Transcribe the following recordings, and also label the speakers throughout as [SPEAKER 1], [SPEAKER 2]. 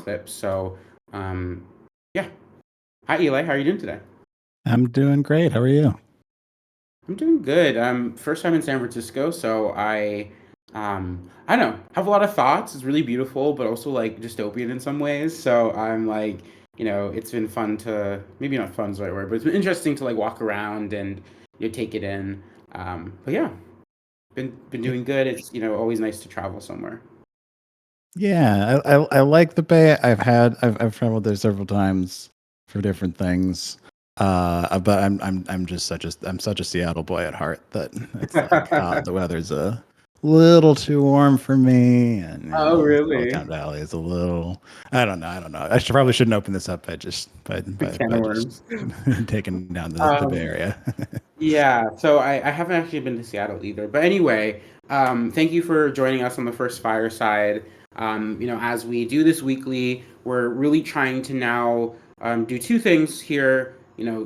[SPEAKER 1] clips. So, yeah. Hi, Eli. How are you doing today?
[SPEAKER 2] I'm doing great. How are you?
[SPEAKER 1] I'm doing good. First time in San Francisco, so I don't know, have a lot of thoughts. It's really beautiful, but also like dystopian in some ways. So I'm like, it's been fun to maybe not fun is the right word, but it's been interesting to like walk around and take it in. But yeah, been
[SPEAKER 2] Y-
[SPEAKER 1] doing good. It's always nice to travel somewhere.
[SPEAKER 2] Yeah, I like the Bay. I've traveled there several times for different things. But I'm just such a Seattle boy at heart that it's like the weather's a little too warm for me, and
[SPEAKER 1] Oh,
[SPEAKER 2] Silicon
[SPEAKER 1] really?
[SPEAKER 2] Valley is a little. I don't know. Probably shouldn't open this up by just
[SPEAKER 1] Can of
[SPEAKER 2] by just
[SPEAKER 1] worms.
[SPEAKER 2] taking down the Bay
[SPEAKER 1] Um,
[SPEAKER 2] Area.
[SPEAKER 1] Yeah, so I haven't actually been to Seattle either. But anyway, thank you for joining us on the first fireside. As we do this weekly, we're really trying to now do two things here.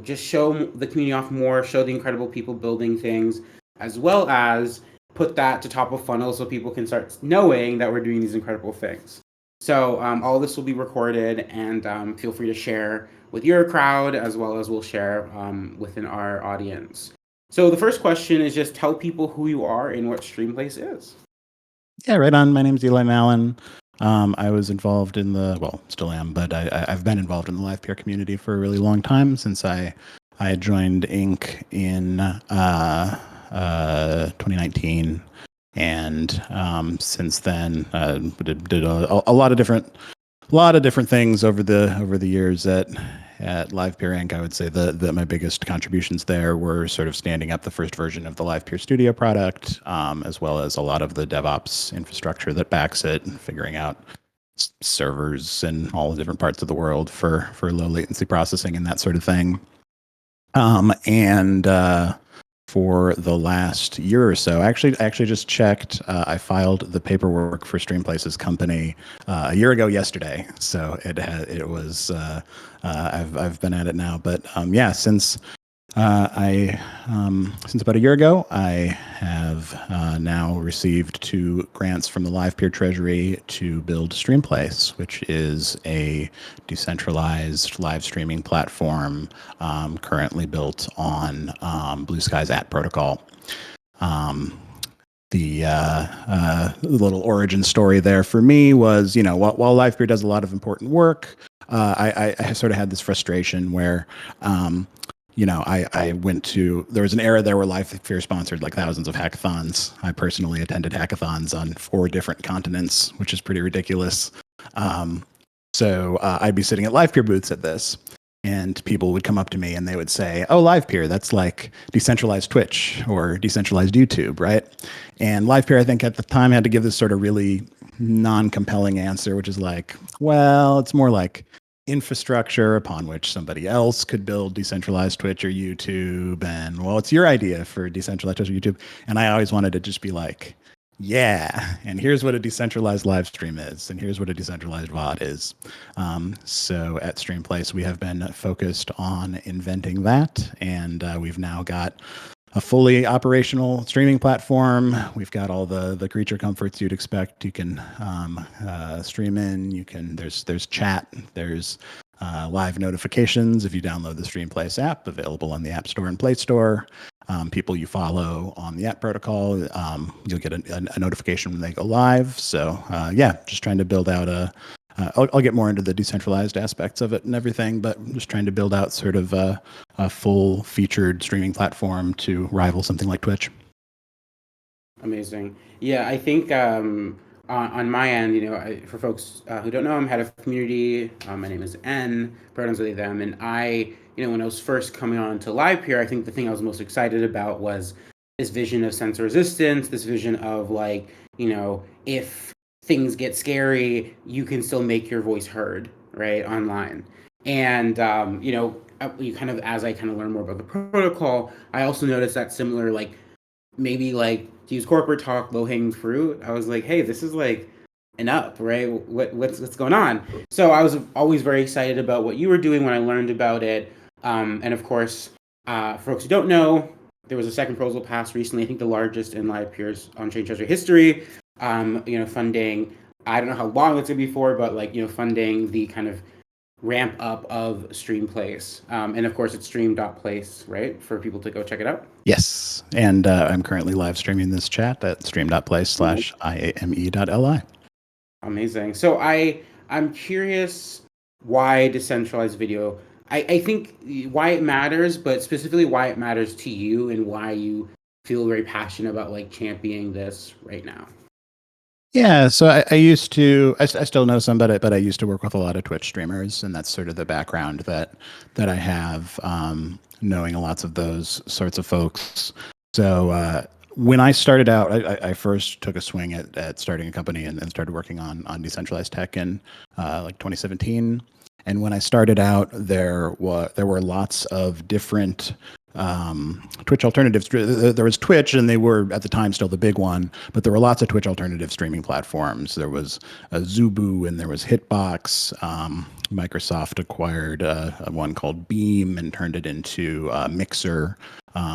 [SPEAKER 1] Just show the community off more, show the incredible people building things, as well as put that to top of funnel so people can start knowing that we're doing these incredible things. So all this will be recorded, and feel free to share with your crowd as well as we'll share within our audience. So the first question is just tell people who you are and what Streamplace is.
[SPEAKER 2] Yeah, right on. My name's Eli Mallon. I was involved in still am, but I've been involved in the Livepeer community for a really long time since I joined Inc. in 2019, and since then did a lot of different things over the years at Livepeer Inc. I would say that my biggest contributions there were sort of standing up the first version of the Livepeer Studio product, as well as a lot of the DevOps infrastructure that backs it, and figuring out servers in all the different parts of the world for low latency processing and that sort of thing. And For the last year or so, I actually just checked. I filed the paperwork for Streamplace's company a year ago yesterday, so it was. I've been at it now, but yeah, I since about a year ago, I have now received 2 grants from the Livepeer Treasury to build Streamplace, which is a decentralized live streaming platform currently built on Blue Sky's app protocol. Um, the little origin story there for me was, while Livepeer does a lot of important work, I sort of had this frustration where I went to, there was an era there where Livepeer sponsored like thousands of hackathons. I personally attended hackathons on 4 different continents, which is pretty ridiculous. I'd be sitting at Livepeer booths at this, and people would come up to me and they would say, "Oh, Livepeer, that's like decentralized Twitch or decentralized YouTube, right?" And Livepeer, I think at the time, had to give this sort of really non-compelling answer, which is like, well, it's more like infrastructure upon which somebody else could build decentralized Twitch or YouTube. And well, it's your idea for decentralized Twitch or YouTube. And I always wanted to just be like, yeah, and here's what a decentralized live stream is, and here's what a decentralized VOD is. So at Streamplace, we have been focused on inventing that, and we've now got a fully operational streaming platform. We've got all the creature comforts you'd expect. You can stream in. There's chat. There's live notifications if you download the Streamplace app, available on the App Store and Play Store. People you follow on the app protocol, you'll get a notification when they go live. So yeah, just trying to build out I'll get more into the decentralized aspects of it and everything, but I'm just trying to build out sort of a full featured streaming platform to rival something like Twitch.
[SPEAKER 1] Amazing. Yeah, I think on my end, for folks who don't know, I'm head of community. My name is N, pronouns they, them. And when I was first coming on to Livepeer, I think the thing I was most excited about was this vision of sensor resistance, this vision of like, if things get scary, you can still make your voice heard, right, online. And, you kind of, as I kind of learn more about the protocol, I also noticed that similar, like, maybe like to use corporate talk, low hanging fruit. I was like, hey, this is like an up, right? What's going on? So I was always very excited about what you were doing when I learned about it. And of course, for folks who don't know, there was a second proposal passed recently. I think the largest in Livepeer's on-chain treasury history. Funding I don't know how long it's gonna be for, but like funding the kind of ramp up of Stream Place, and of course it's stream.place, right, for people to go check it out.
[SPEAKER 2] Yes. And I'm currently live streaming this chat at stream.play/iame.li.
[SPEAKER 1] Amazing. So I'm curious why decentralized video. I think why it matters, but specifically why it matters to you and why you feel very passionate about like championing this right now.
[SPEAKER 2] Yeah, so I used to, I still know some, but I used to work with a lot of Twitch streamers, and that's sort of the background that I have, knowing lots of those sorts of folks. So when I started out, I first took a swing at starting a company and started working on decentralized tech in like 2017. And when I started out, there were lots of different Twitch alternatives. There was Twitch, and they were at the time still the big one, but there were lots of Twitch alternative streaming platforms. There was Zubu, and there was Hitbox. Microsoft acquired one called Beam and turned it into Mixer,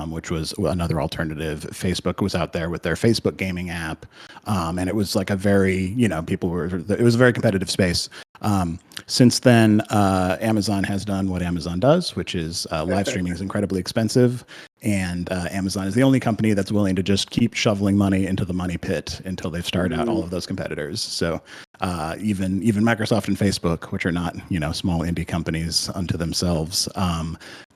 [SPEAKER 2] which was another alternative. Facebook was out there with their Facebook gaming app, and it was like a very, it was a very competitive space. Since then, Amazon has done what Amazon does, which is live streaming is incredibly expensive. And Amazon is the only company that's willing to just keep shoveling money into the money pit until they've started out all of those competitors. So even Microsoft and Facebook, which are not small indie companies unto themselves,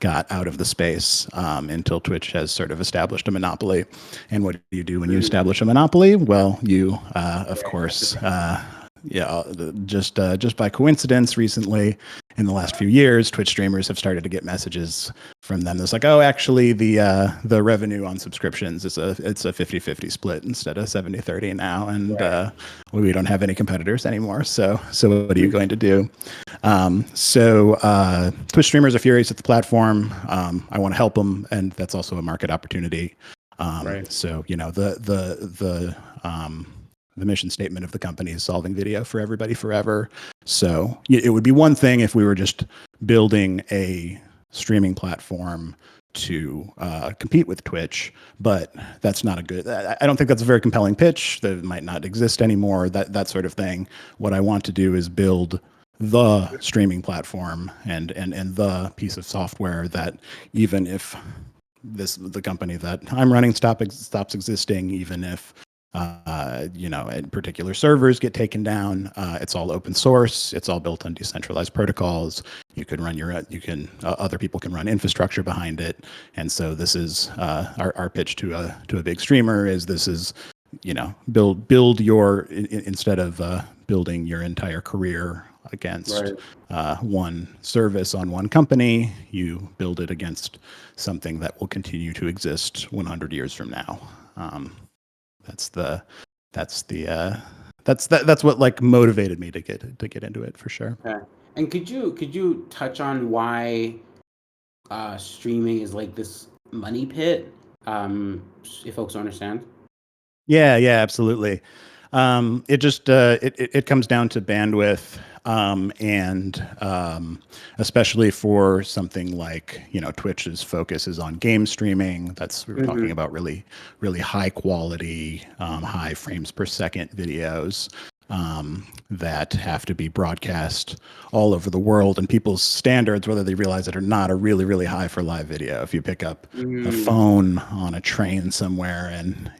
[SPEAKER 2] got out of the space until Twitch has sort of established a monopoly. And what do you do when you establish a monopoly? Well, you of course. Just by coincidence, recently in the last few years, Twitch streamers have started to get messages from them that's like, oh, actually the revenue on subscriptions it's a 50-50 split instead of 70-30 now, and we don't have any competitors anymore. So what are you going to do? Twitch streamers are furious at the platform. I want to help them, and that's also a market opportunity. So the mission statement of the company is solving video for everybody forever. So it would be one thing if we were just building a streaming platform to compete with Twitch, but that's not a good, I don't think that's a very compelling pitch. That might not exist anymore, that sort of thing. What I want to do is build the streaming platform and the piece of software that even if the company that I'm running stops existing, even if particular servers get taken down. It's all open source. It's all built on decentralized protocols. You can run other people can run infrastructure behind it. And so this is our pitch to a big streamer is this is, build your, instead of building your entire career against one service on one company, you build it against something that will continue to exist 100 years from now. That's what like motivated me to get into it for sure.
[SPEAKER 1] Okay. And could you touch on why streaming is like this money pit? If folks don't understand.
[SPEAKER 2] Yeah, absolutely. It just it comes down to bandwidth, and especially for something like Twitch's focus is on game streaming. We were talking about really high quality, high frames per second videos. That have to be broadcast all over the world, and people's standards, whether they realize it or not, are really, really high for live video. If you pick up a phone on a train somewhere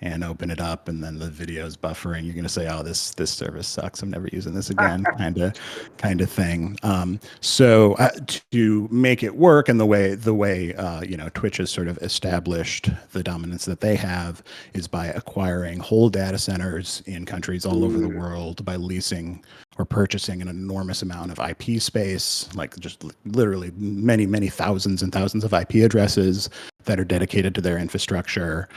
[SPEAKER 2] and open it up, and then the video is buffering, you're going to say, "Oh, this service sucks. I'm never using this again," kind of thing. So to make it work, and the way Twitch has sort of established the dominance that they have is by acquiring whole data centers in countries all over the world, by leasing or purchasing an enormous amount of IP space, like just literally many, many thousands and thousands of IP addresses that are dedicated to their infrastructure.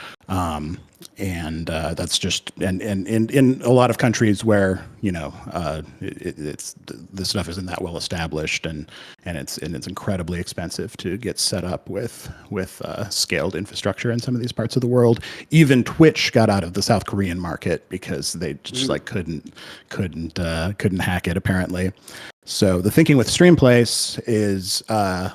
[SPEAKER 2] And that's just, and in a lot of countries where, it's the stuff isn't that well established, and it's incredibly expensive to get set up with scaled infrastructure in some of these parts of the world. Even Twitch got out of the South Korean market because they just couldn't hack it, apparently. So the thinking with Streamplace is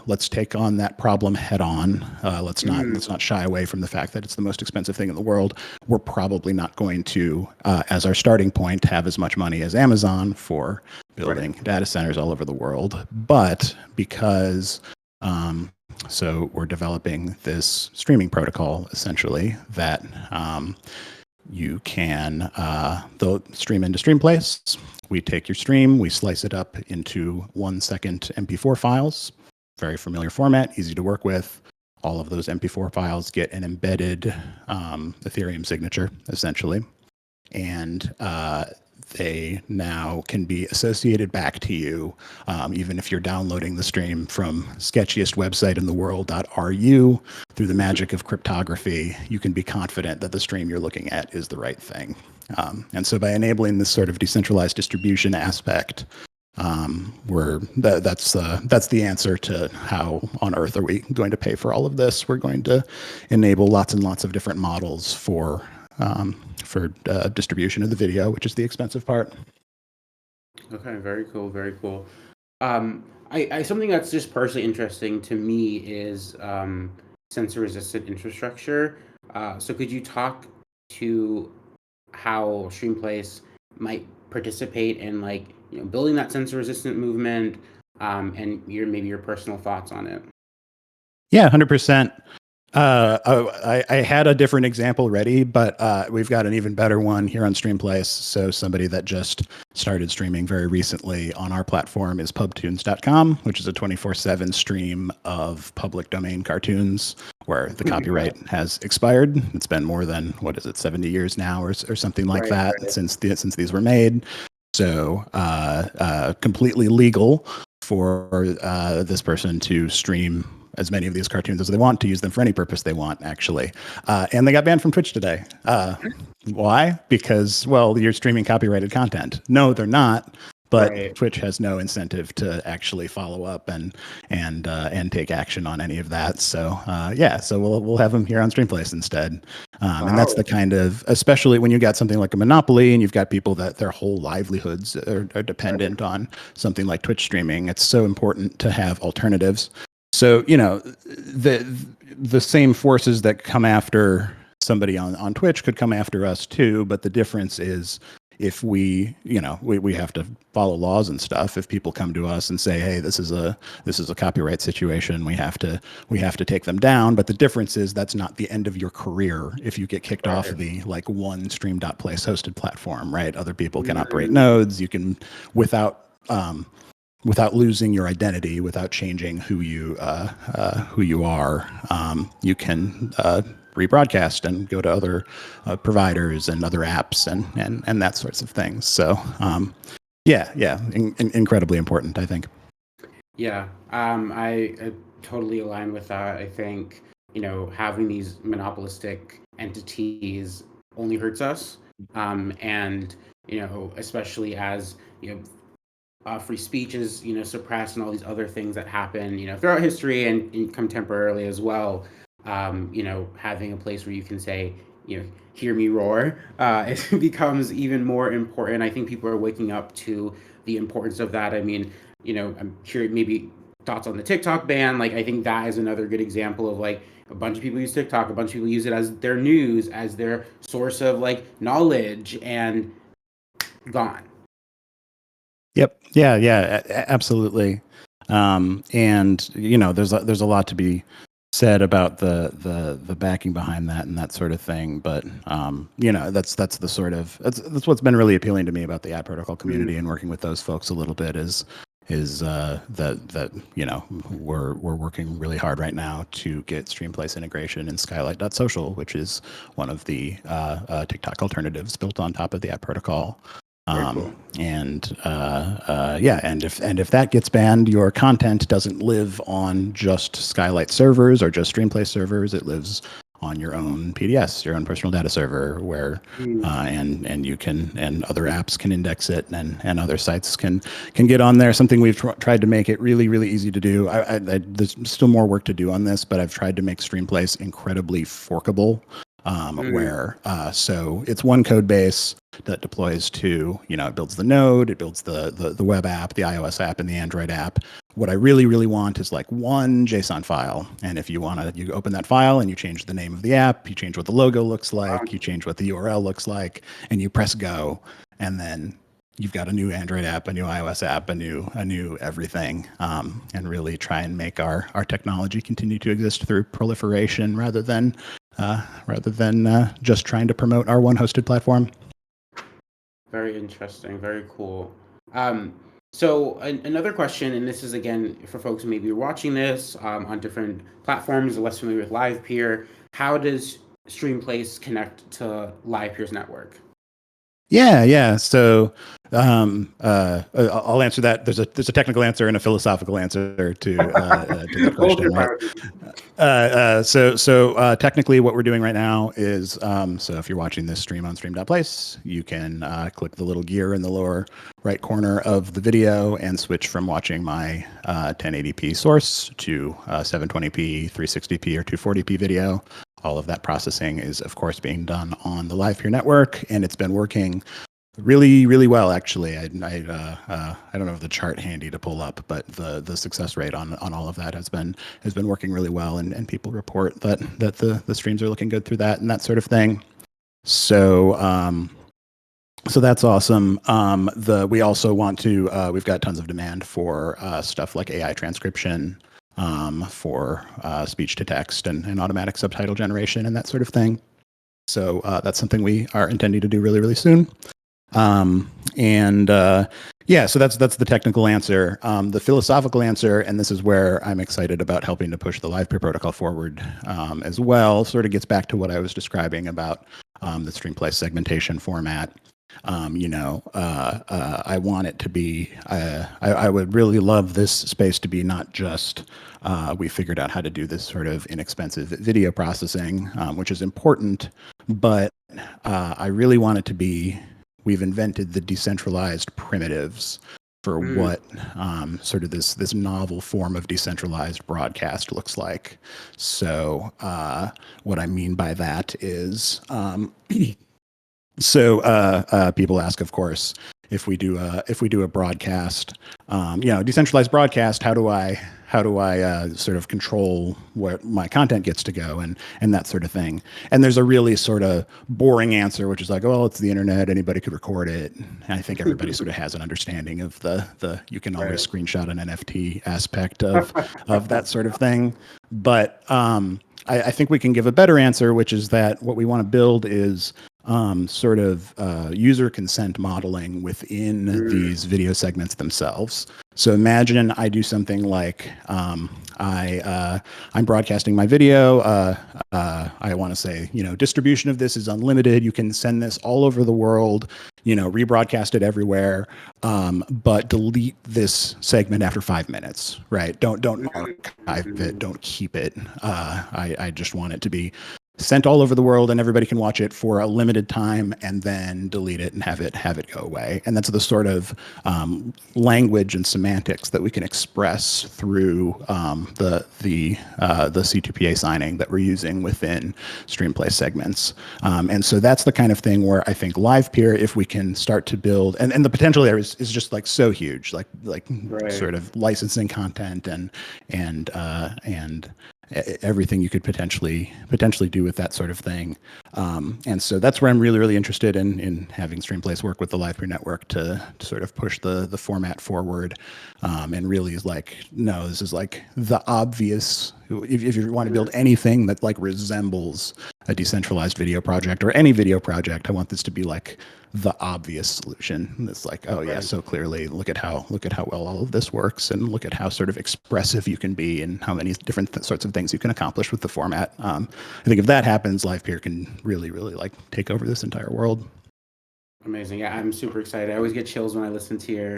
[SPEAKER 2] let's take on that problem head on. Let's not shy away from the fact that it's the most expensive thing in the world. we're probably not going to, as our starting point, have as much money as Amazon for building data centers all over the world. But because so we're developing this streaming protocol essentially that you can stream into Streamplace. We take your stream, we slice it up into 1-second MP4 files. Very familiar format, easy to work with. All of those MP4 files get an embedded Ethereum signature, essentially. And they now can be associated back to you, even if you're downloading the stream from sketchiest website in the world.ru. Through the magic of cryptography, you can be confident that the stream you're looking at is the right thing. And so by enabling this sort of decentralized distribution aspect, that's the answer to how on earth are we going to pay for all of this. We're going to enable lots and lots of different models for distribution of the video, which is the expensive part.
[SPEAKER 1] Okay, very cool, very cool. I something that's just personally interesting to me is sensor-resistant infrastructure. So could you talk to how Streamplace might participate in building that sensor-resistant movement, and maybe your personal thoughts on it?
[SPEAKER 2] Yeah, 100%. I had a different example ready, but we've got an even better one here on Streamplace. So somebody that just started streaming very recently on our platform is pubtunes.com, which is a 24/7 stream of public domain cartoons where the copyright has expired. It's been more than, 70 years now or something like that since these were made. So completely legal for this person to stream as many of these cartoons as they want, to use them for any purpose they want, actually. And they got banned from Twitch today. Why? Because, well, you're streaming copyrighted content. No, they're not. But Twitch has no incentive to actually follow up and take action on any of that. So so we'll have them here on Streamplace instead. And that's the kind of, especially when you got something like a monopoly and you've got people that their whole livelihoods are dependent on something like Twitch streaming. It's so important to have alternatives. So, the same forces that come after somebody on Twitch could come after us too. But the difference is, if we have to follow laws and stuff. If people come to us and say, hey, this is a copyright situation, we have to take them down. But the difference is that's not the end of your career if you get kicked off of the one stream.place hosted platform, right? Other people can operate nodes. You can, without losing your identity, without changing who you are, you can rebroadcast and go to other providers and other apps and that sorts of things. So incredibly important, I think.
[SPEAKER 1] Yeah, I totally align with that. I think having these monopolistic entities only hurts us, and especially as free speech is suppressed and all these other things that happen throughout history and contemporarily as well. Having a place where you can say, hear me roar, it becomes even more important. I think people are waking up to the importance of that. I mean, I'm sure maybe thoughts on the TikTok ban. I think that is another good example of a bunch of people use TikTok, a bunch of people use it as their news, as their source of knowledge, and gone.
[SPEAKER 2] Yep. Yeah. Absolutely. And there's a lot to be said about the backing behind that and that sort of thing. But that's the sort of that's what's been really appealing to me about the ad protocol community and working with those folks a little bit is that we're working really hard right now to get Streamplace integration in Skylight.social, which is one of the TikTok alternatives built on top of the ad protocol. Cool. And if that gets banned, your content doesn't live on just Skylight servers or just Streamplace servers. It lives on your own PDS, your own personal data server, where and you can, and other apps can index it, and other sites can get on there. Something we've tried to make it really, really easy to do. There's still more work to do on this, but I've tried to make Streamplace incredibly forkable. Where so it's one code base that deploys to, it builds the node, it builds the web app, the iOS app, and the Android app. what I really, really want is like one JSON file. And if you want to, you open that file and you change the name of the app, you change what the logo looks like, you change what the URL looks like, and you press go. And then you've got a new Android app, a new iOS app, a new everything, and really try and make our technology continue to exist through proliferation rather than just trying to promote our one hosted platform.
[SPEAKER 1] Very interesting. Very cool. Um, so another question, and this is again for folks who maybe are watching this on different platforms, or less familiar with Livepeer. How does Streamplace connect to Livepeer's network?
[SPEAKER 2] Yeah. So I'll answer that. There's a technical answer and a philosophical answer to that
[SPEAKER 1] Both
[SPEAKER 2] question,
[SPEAKER 1] are
[SPEAKER 2] right?
[SPEAKER 1] fine.
[SPEAKER 2] So technically, what we're doing right now is so if you're watching this stream on stream.place, you can click the little gear in the lower right corner of the video and switch from watching my 1080p source to 720p, 360p, or 240p video. All of that processing is, of course, being done on the Livepeer network, and it's been working really, really well. Actually, I don't know the chart handy to pull up, but the success rate on all of that has been working really well, and people report that the streams are looking good through that and that sort of thing. So that's awesome. We also want to. We've got tons of demand for stuff like AI transcription, for speech to text and automatic subtitle generation and that sort of thing. So that's something we are intending to do really, really soon. Yeah, so that's the technical answer. The philosophical answer, and this is where I'm excited about helping to push the Livepeer protocol forward as well, sort of gets back to what I was describing about the Streamplay segmentation format. I want it to be, I would really love this space to be not just we figured out how to do this sort of inexpensive video processing, which is important, but I really want it to be we've invented the decentralized primitives for what sort of this novel form of decentralized broadcast looks like. So what I mean by that is people ask, of course, if we do a broadcast, decentralized broadcast, how do I sort of control where my content gets to go and that sort of thing? And there's a really sort of boring answer, which is like, oh, well, it's the internet, anybody could record it. And I think everybody sort of has an understanding of the you can always screenshot an NFT aspect of that sort of thing. But I think we can give a better answer, which is that what we want to build is sort of user consent modeling within these video segments themselves. So imagine I do something like I'm broadcasting my video. I want to say, distribution of this is unlimited. You can send this all over the world, rebroadcast it everywhere, but delete this segment after 5 minutes, right? Don't archive it. Don't keep it. I just want it to be sent all over the world and everybody can watch it for a limited time and then delete it and have it go away. And that's the sort of language and semantics that we can express through the C2PA signing that we're using within Streamplay segments. And so that's the kind of thing where I think Livepeer, if we can start to build, and the potential there is just like so huge, like sort of licensing content and everything you could potentially do with that sort of thing. And so that's where I'm really, really interested in having Streamplace work with the Livepeer network to sort of push the format forward. And really is like, no, this is like the obvious, if you want to build anything that like resembles a decentralized video project or any video project, I want this to be like the obvious solution. It's like, oh yeah, so clearly look at how well all of this works, and look at how sort of expressive you can be and how many different sorts of things you can accomplish with the format. I think if that happens, Livepeer can really, really like take over this entire world.
[SPEAKER 1] Amazing. Yeah, I'm super excited. I always get chills when I listen to your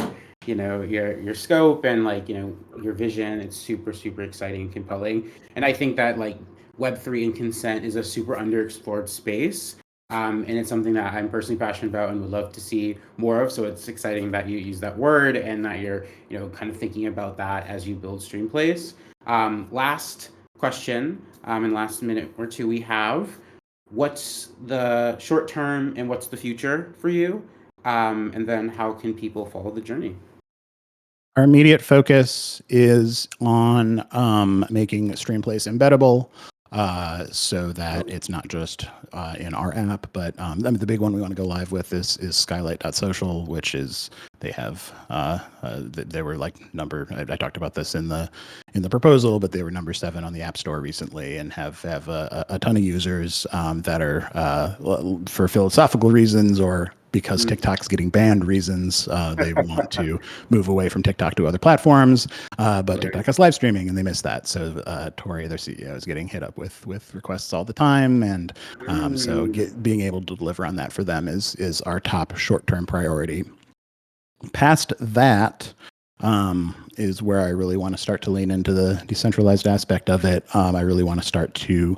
[SPEAKER 1] scope and your vision. It's super, super exciting and compelling. And I think that Web3 and consent is a super underexplored space. And it's something that I'm personally passionate about and would love to see more of. So it's exciting that you use that word and that you're, kind of thinking about that as you build Streamplace. Last question, and last minute or two we have. What's the short term and what's the future for you? And then how can people follow the journey?
[SPEAKER 2] Our immediate focus is on making Streamplace embeddable, so that it's not just in our app, but the big one we want to go live with is Skylight.social, which is they have they were like number. I talked about this in the proposal, but they were number 7 on the App Store recently, and have a ton of users that are for philosophical reasons or because TikTok's getting banned reasons, they want to move away from TikTok to other platforms, but
[SPEAKER 1] Right.
[SPEAKER 2] TikTok has live streaming and they miss that. So Tori, their CEO, is getting hit up with requests all the time, and so being able to deliver on that for them is our top short-term priority. Past that, is where I really want to start to lean into the decentralized aspect of it. I really want to start to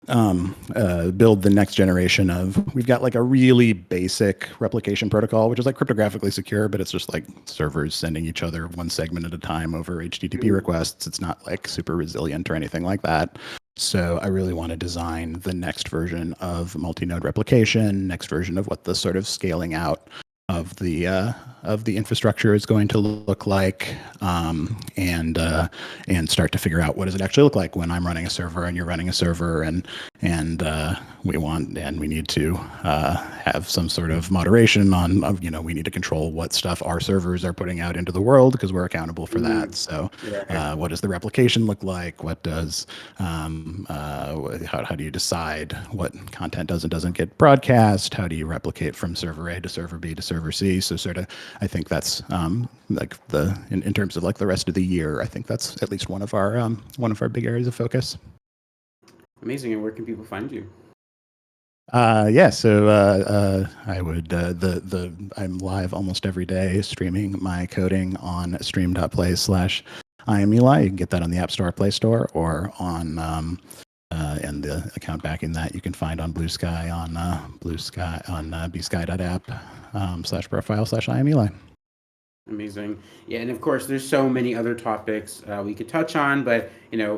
[SPEAKER 2] build the next generation of, we've got like a really basic replication protocol, which is like cryptographically secure, but it's just like servers sending each other one segment at a time over HTTP requests. It's not like super resilient or anything like that. So I really want to design the next version of multi-node replication, next version of what the sort of scaling out of the infrastructure is going to look like, and start to figure out what does it actually look like when I'm running a server and you're running a server, and we need to have some sort of moderation on, we need to control what stuff our servers are putting out into the world because we're accountable for that. So what does the replication look like? What does how do you decide what content does and doesn't get broadcast? How do you replicate from server A to server B to server C? So sort of, I think that's like in terms of like the rest of the year, I think that's at least one of our big areas of focus.
[SPEAKER 1] Amazing. And where can people find you?
[SPEAKER 2] So I would I'm live almost every day streaming my coding on stream.play/IamEli. You can get that on the App Store, Play Store, or on and the account backing that you can find on Blue Sky on bsky.app /profile/IamEli.
[SPEAKER 1] Amazing. Yeah, and of course, there's so many other topics we could touch on, but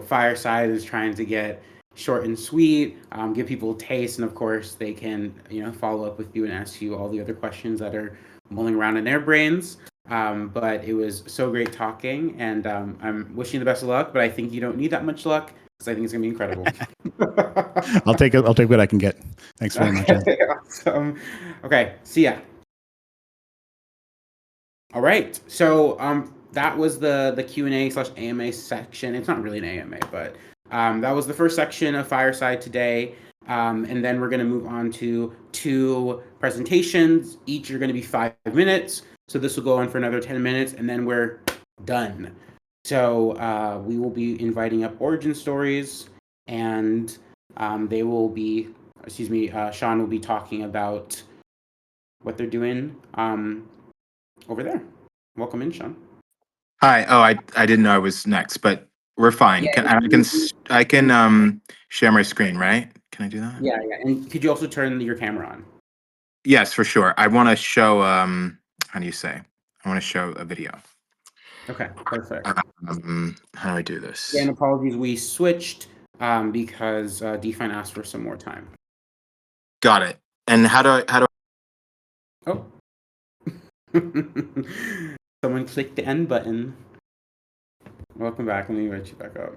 [SPEAKER 1] Fireside is trying to get short and sweet, give people a taste, and of course, they can follow up with you and ask you all the other questions that are mulling around in their brains. But it was so great talking, and I'm wishing you the best of luck. But I think you don't need that much luck because I think it's gonna be incredible.
[SPEAKER 2] I'll take what I can get. Thanks very much.
[SPEAKER 1] Awesome. Okay, see ya. All right. So that was the Q&A/AMA section. It's not really an AMA, but that was the first section of Fireside today. And then we're going to move on to 2 presentations. Each are going to be 5 minutes. So this will go on for another 10 minutes, and then we're done. So we will be inviting up origin stories, and they will be, Sean will be talking about what they're doing over there. Welcome in, Sean.
[SPEAKER 3] Hi. Oh, I didn't know I was next, but we're fine.
[SPEAKER 1] Yeah,
[SPEAKER 3] I can share my screen, right? Can I do that?
[SPEAKER 1] yeah. And could you also turn your camera on?
[SPEAKER 3] Yes, for sure. I want to show how do you say? I want to show a video.
[SPEAKER 1] Okay, perfect.
[SPEAKER 3] How do I do this?
[SPEAKER 1] Yeah, and apologies, we switched because Define asked for some more time.
[SPEAKER 3] Got it. And how do I
[SPEAKER 1] Oh. Someone clicked the end button. Welcome back. Let me invite you back up.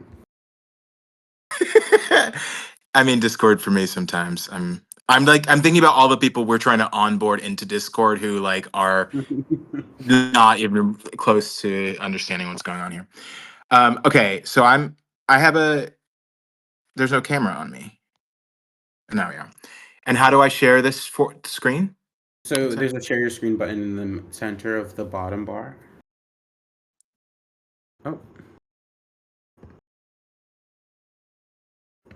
[SPEAKER 3] I mean, Discord for me sometimes. I'm thinking about all the people we're trying to onboard into Discord who like are not even close to understanding what's going on here. Okay, so there's no camera on me. Now we are. And how do I share this screen?
[SPEAKER 1] So there's a share your screen button in the center of the bottom bar. Oh.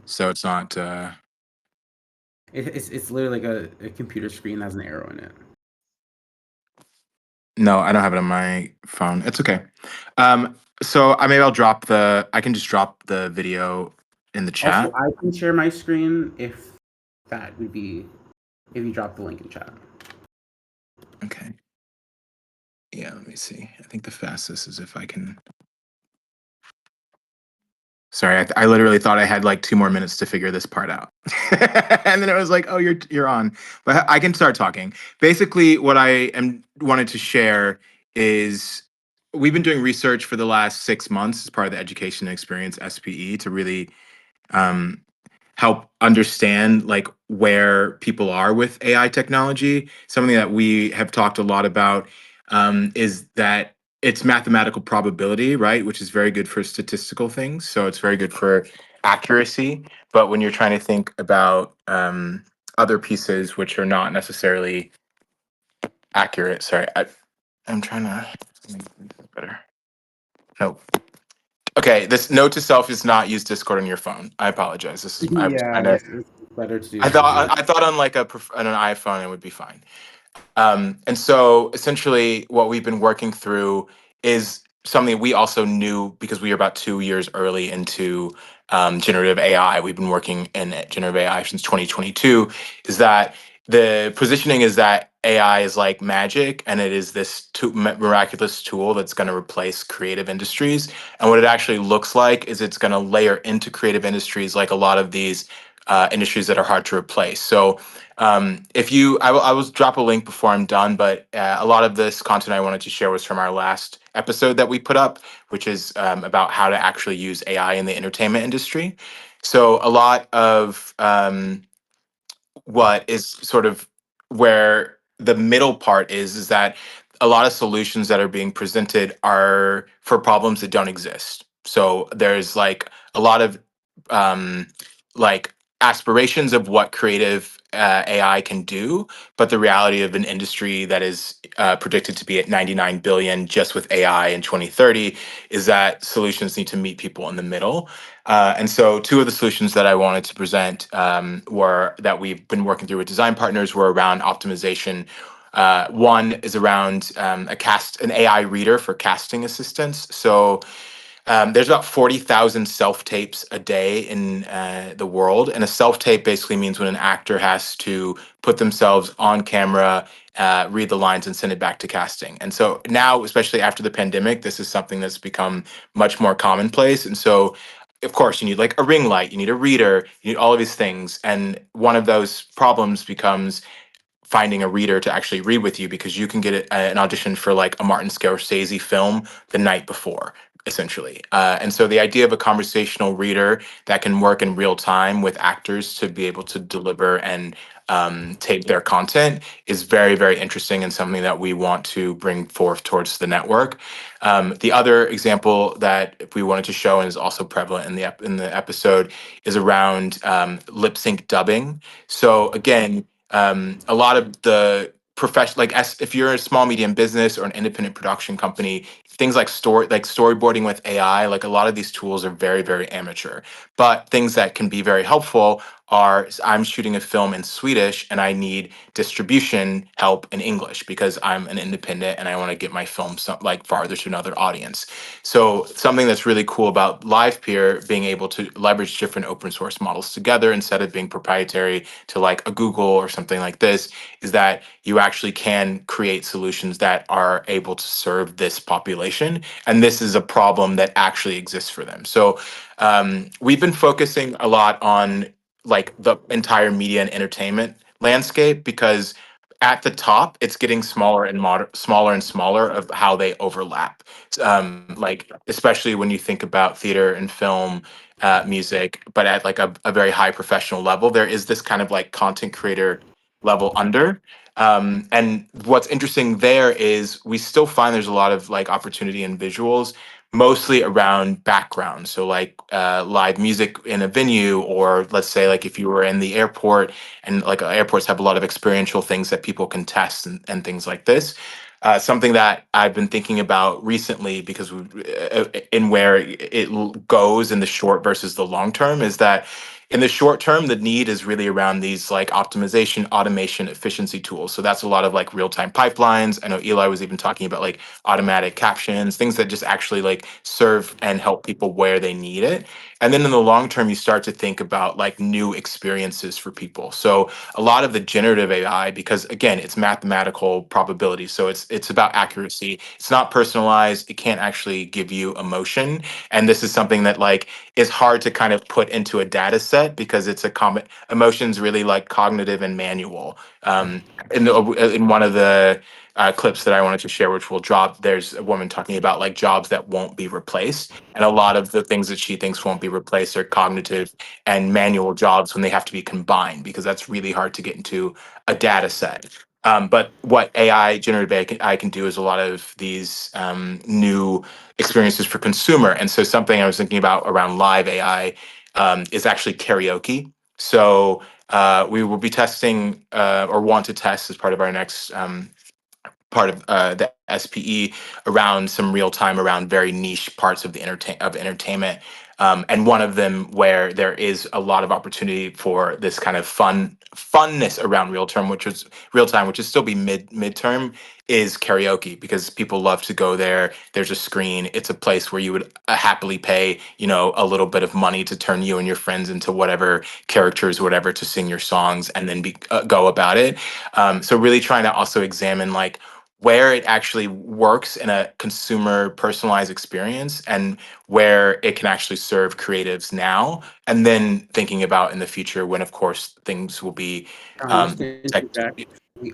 [SPEAKER 3] So it's not.
[SPEAKER 1] It's literally like a computer screen that has an arrow in it.
[SPEAKER 3] No, I don't have it on my phone. It's okay. So maybe I can just drop the video in the chat.
[SPEAKER 1] Also, I can share my screen if that would be if you drop the link in chat.
[SPEAKER 3] Okay. Yeah, let me see. I think the fastest is if I can. Sorry, I literally thought I had like 2 more minutes to figure this part out, and then it was like, "Oh, you're on." But I can start talking. Basically, what I wanted to share is we've been doing research for the last 6 months as part of the Education and Experience SPE to really um, help understand like where people are with AI technology. Something that we have talked a lot about is that it's mathematical probability, right? Which is very good for statistical things. So it's very good for accuracy. But when you're trying to think about other pieces which are not necessarily accurate, sorry, I'm trying to make this better. Nope. Okay, this note to self is not use Discord on your phone. I apologize. This is I was
[SPEAKER 1] Yeah,
[SPEAKER 3] trying to.
[SPEAKER 1] it's better to do
[SPEAKER 3] I
[SPEAKER 1] that on
[SPEAKER 3] thought
[SPEAKER 1] hand.
[SPEAKER 3] I thought on like on an iPhone it would be fine. And so essentially, what we've been working through is something we also knew because we are about 2 years early into generative AI. We've been working in generative AI since 2022. Is that the positioning is that AI is like magic and it is this miraculous tool that's going to replace creative industries. And what it actually looks like is it's going to layer into creative industries like a lot of these industries that are hard to replace. So if you, I will drop a link before I'm done, but a lot of this content I wanted to share was from our last episode that we put up, which is about how to actually use AI in the entertainment industry. So a lot of what is sort of where the middle part is that a lot of solutions that are being presented are for problems that don't exist. So there's like a lot of um, like aspirations of what creative AI can do, but the reality of an industry that is predicted to be at 99 billion just with AI in 2030 is that solutions need to meet people in the middle. And so, two of the solutions that I wanted to present were that we've been working through with design partners were around optimization. One is around an AI reader for casting assistance. So there's about 40,000 self tapes a day in the world. And a self tape basically means when an actor has to put themselves on camera, read the lines, and send it back to casting. And so now, especially after the pandemic, this is something that's become much more commonplace. And so, of course, you need like a ring light, you need a reader, you need all of these things. And one of those problems becomes finding a reader to actually read with you because you can get an audition for like a Martin Scorsese film the night before, essentially. And so the idea of a conversational reader that can work in real time with actors to be able to deliver and tape their content is very, very interesting and something that we want to bring forth towards the network. The other example that we wanted to show and is also prevalent in the episode is around lip sync dubbing. So again, a lot of the profession like as if you're a small medium business or an independent production company, things like storyboarding with AI, like a lot of these tools are very, very amateur. But things that can be very helpful are I'm shooting a film in Swedish and I need distribution help in English because I'm an independent and I want to get my film like farther to another audience. So something that's really cool about Livepeer being able to leverage different open source models together instead of being proprietary to like a Google or something like this is that you actually can create solutions that are able to serve this population. And this is a problem that actually exists for them. So we've been focusing a lot on like the entire media and entertainment landscape because at the top it's getting smaller and smaller and smaller of how they overlap, like especially when you think about theater and film, music, but at like a very high professional level, there is this kind of like content creator level under. And what's interesting there is we still find there's a lot of like opportunity in visuals, mostly around background. So like live music in a venue, or let's say like if you were in the airport and like airports have a lot of experiential things that people can test and things like this. Something that I've been thinking about recently because in where goes in the short versus the long term is that in the short term, the need is really around these like optimization, automation, efficiency tools. So that's a lot of like real time pipelines. I know Eli was even talking about like automatic captions, things that just actually like serve and help people where they need it. And then in the long term, you start to think about like new experiences for people. So a lot of the generative AI, because again, it's mathematical probability. So it's about accuracy. It's not personalized. It can't actually give you emotion. And this is something that like is hard to kind of put into a data set because it's a common emotions really like cognitive and manual. In one of the clips that I wanted to share, which will drop. There's a woman talking about like jobs that won't be replaced, and a lot of the things that she thinks won't be replaced are cognitive and manual jobs when they have to be combined, because that's really hard to get into a data set. But what AI, generative AI, can do is a lot of these new experiences for consumer. And so something I was thinking about around live AI is actually karaoke. So we will be testing or want to test as part of our next part of the SPE around some real time around very niche parts of the entertainment, and one of them where there is a lot of opportunity for this kind of funness around real time, which is still be midterm, is karaoke, because people love to go there. There's a screen. It's a place where you would happily pay, a little bit of money to turn you and your friends into whatever characters, whatever, to sing your songs and then go about it. So really trying to also examine like where it actually works in a consumer personalized experience and where it can actually serve creatives now, and then thinking about in the future when of course things will be
[SPEAKER 1] Just to
[SPEAKER 3] tech.
[SPEAKER 1] interject,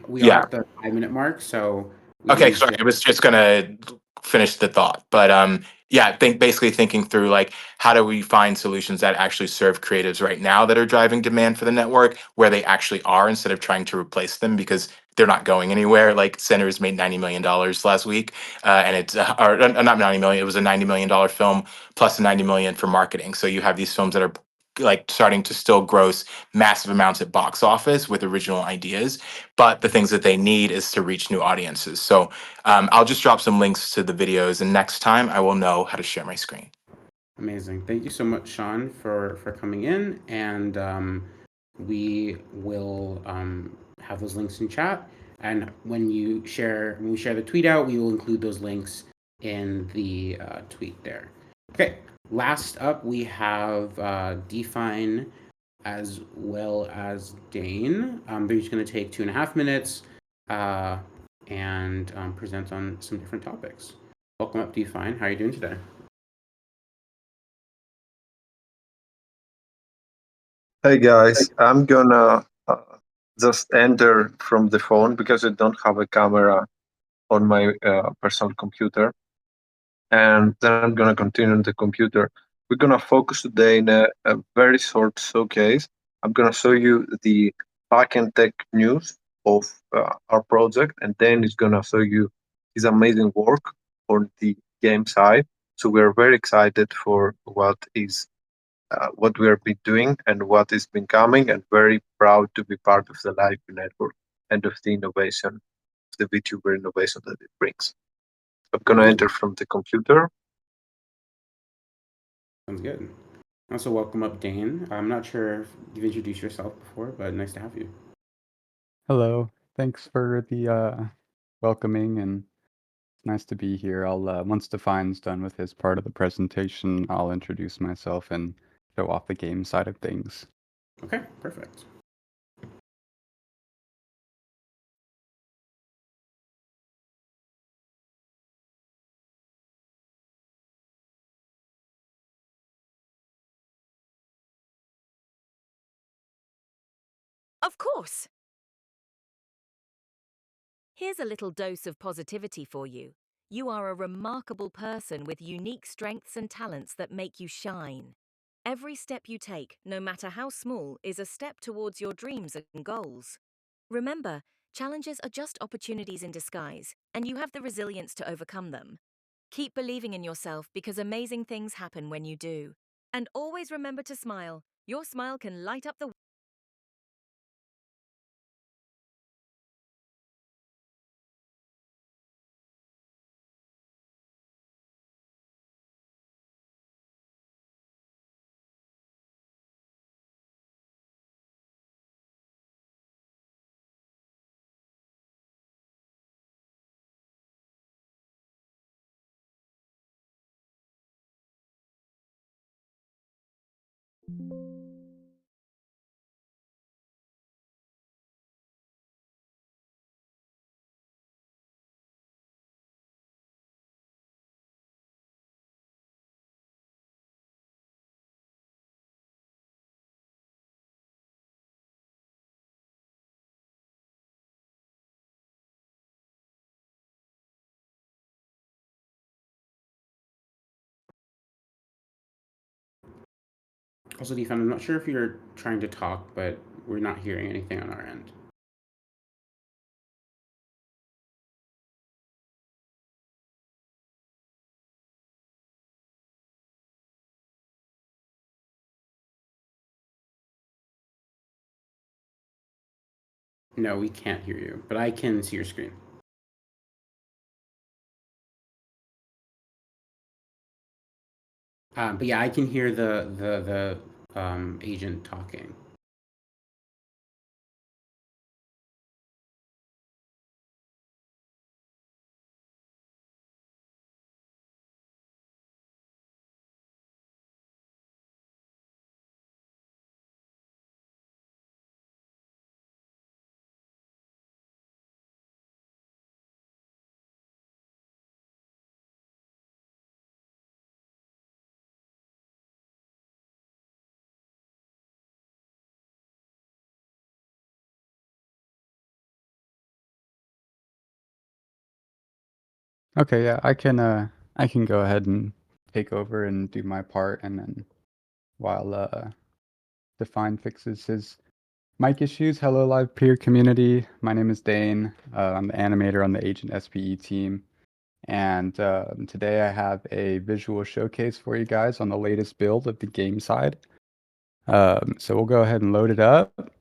[SPEAKER 1] we are
[SPEAKER 3] Yeah.
[SPEAKER 1] at the 5 minute mark, so we
[SPEAKER 3] Okay,
[SPEAKER 1] usually
[SPEAKER 3] sorry. I was just gonna finish the thought, but yeah, basically thinking through like how do we find solutions that actually serve creatives right now that are driving demand for the network where they actually are, instead of trying to replace them, because they're not going anywhere. Like Sinners made $90 million last week, and it's or not 90 million. It was a $90 million film plus a 90 million for marketing. So you have these films that are like starting to still gross massive amounts at box office with original ideas, but the things that they need is to reach new audiences. So I'll just drop some links to the videos, and next time I will know how to share my screen.
[SPEAKER 1] amazing. Thank you so much, Sean, for coming in, and we will have those links in chat. And when we share the tweet out, we will include those links in the tweet there. Okay. Last up, we have Define as well as Dane. They're each going to take 2.5 minutes uh, and present on some different topics. Welcome up, Define. How are you doing today?
[SPEAKER 4] Hey guys, I'm gonna just enter from the phone because I don't have a camera on my personal computer, and then I'm gonna continue on the computer. We're gonna focus today in a very short showcase. I'm gonna show you the backend tech news of our project, and then it's gonna show you his amazing work on the game side. So we're very excited for what we have been doing and what is been coming, and very proud to be part of the Live network and of the innovation, the VTuber innovation that it brings. I'm gonna enter
[SPEAKER 1] Awesome.
[SPEAKER 4] from the computer.
[SPEAKER 1] Sounds good. Also, welcome up, Dane. I'm not sure if you've introduced yourself before, but nice to have you.
[SPEAKER 5] Hello. Thanks for the welcoming, and it's nice to be here. I'll once Define's done with his part of the presentation, I'll introduce myself and show off the game side of things.
[SPEAKER 1] Okay, perfect.
[SPEAKER 6] Of course! Here's a little dose of positivity for you. You are a remarkable person with unique strengths and talents that make you shine. Every step you take, no matter how small, is a step towards your dreams and goals. Remember, challenges are just opportunities in disguise, and you have the resilience to overcome them. Keep believing in yourself, because amazing things happen when you do. And always remember to smile. Your smile can light up the
[SPEAKER 1] Also, Defan, I'm not sure if you're trying to talk, but we're not hearing anything on our end. No, we can't hear you, but I can see your screen. But yeah, I can hear the agent talking.
[SPEAKER 5] Okay, yeah, I can go ahead and take over and do my part, and then while Define fixes his mic issues. Hello, Livepeer community. My name is Dane. I'm the animator on the Agent SPE team. And today I have a visual showcase for you guys on the latest build of the game side. So we'll go ahead and load it up.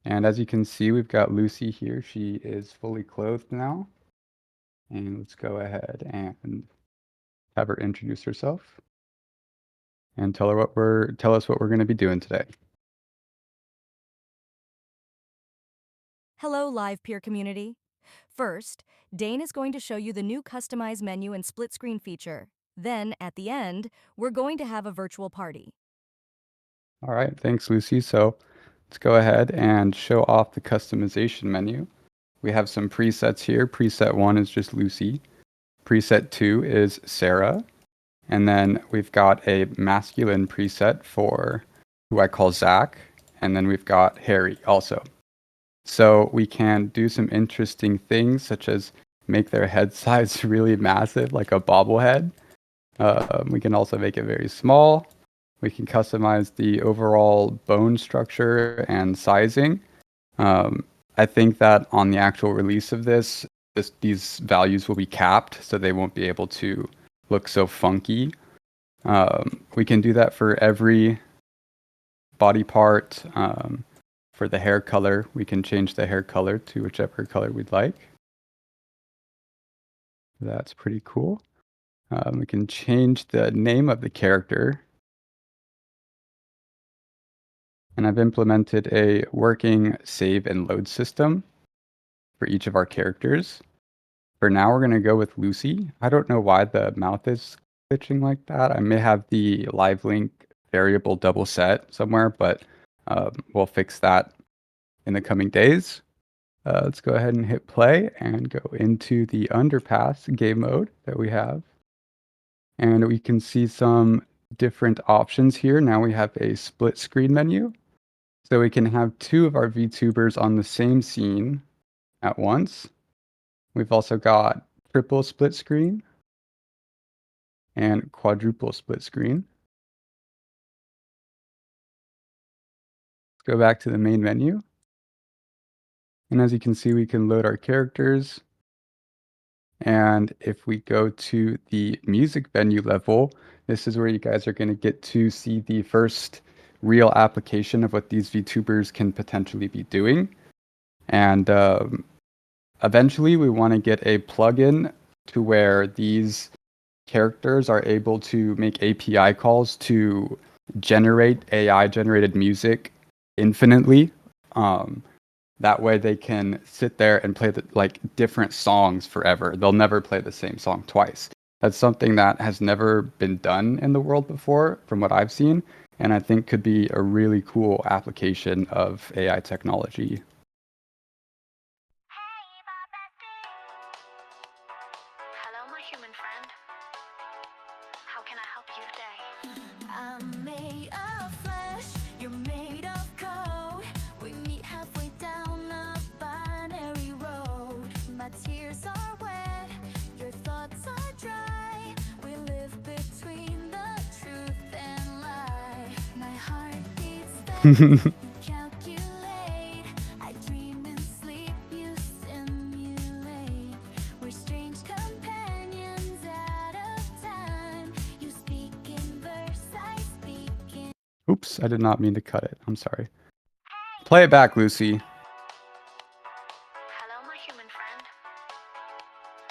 [SPEAKER 5] And as you can see, we've got Lucy here. She is fully clothed now. And let's go ahead and have her introduce herself and tell us what we're going to be doing today.
[SPEAKER 6] Hello, Livepeer community. First, Dane is going to show you the new Customize menu and split screen feature. Then, at the end, we're going to have a virtual party.
[SPEAKER 5] All right, thanks, Lucy. So let's go ahead and show off the customization menu. We have some presets here. Preset 1 is just Lucy. Preset 2 is Sarah. And then we've got a masculine preset for who I call Zach. And then we've got Harry also. So we can do some interesting things, such as make their head size really massive, like a bobblehead. We can also make it very small. We can customize the overall bone structure and sizing. I think that on the actual release of these values will be capped, so they won't be able to look so funky. We can do that for every body part. For the hair color, we can change the hair color to whichever color we'd like. That's pretty cool. We can change the name of the character. And I've implemented a working save and load system for each of our characters. For now, we're going to go with Lucy. I don't know why the mouth is glitching like that. I may have the live link variable double set somewhere, but we'll fix that in the coming days. Let's go ahead and hit play and go into the underpass game mode that we have. And we can see some different options here. Now we have a split screen menu. So we can have two of our VTubers on the same scene at once. We've also got triple split screen and quadruple split screen. Let's go back to the main menu. And as you can see, we can load our characters. And if we go to the music venue level, this is where you guys are going to get to see the first real application of what these VTubers can potentially be doing. And eventually, we want to get a plugin to where these characters are able to make API calls to generate AI-generated music infinitely. That way they can sit there and play different songs forever. They'll never play the same song twice. That's something that has never been done in the world before, from what I've seen, and I think could be a really cool application of AI technology.
[SPEAKER 7] Hello, my human friend. How can I help you today? I'm made of flesh, you're made of code. We meet halfway down a binary road. My tears are wet, your thoughts are dry. We live between the truth and Calculate, I dream and sleep, you simulate. We're strange companions out of time. You speak in verse, I speak in.
[SPEAKER 5] Oops, I did not mean to cut it. I'm sorry. Play it back, Lucy.
[SPEAKER 7] Hello, my human friend.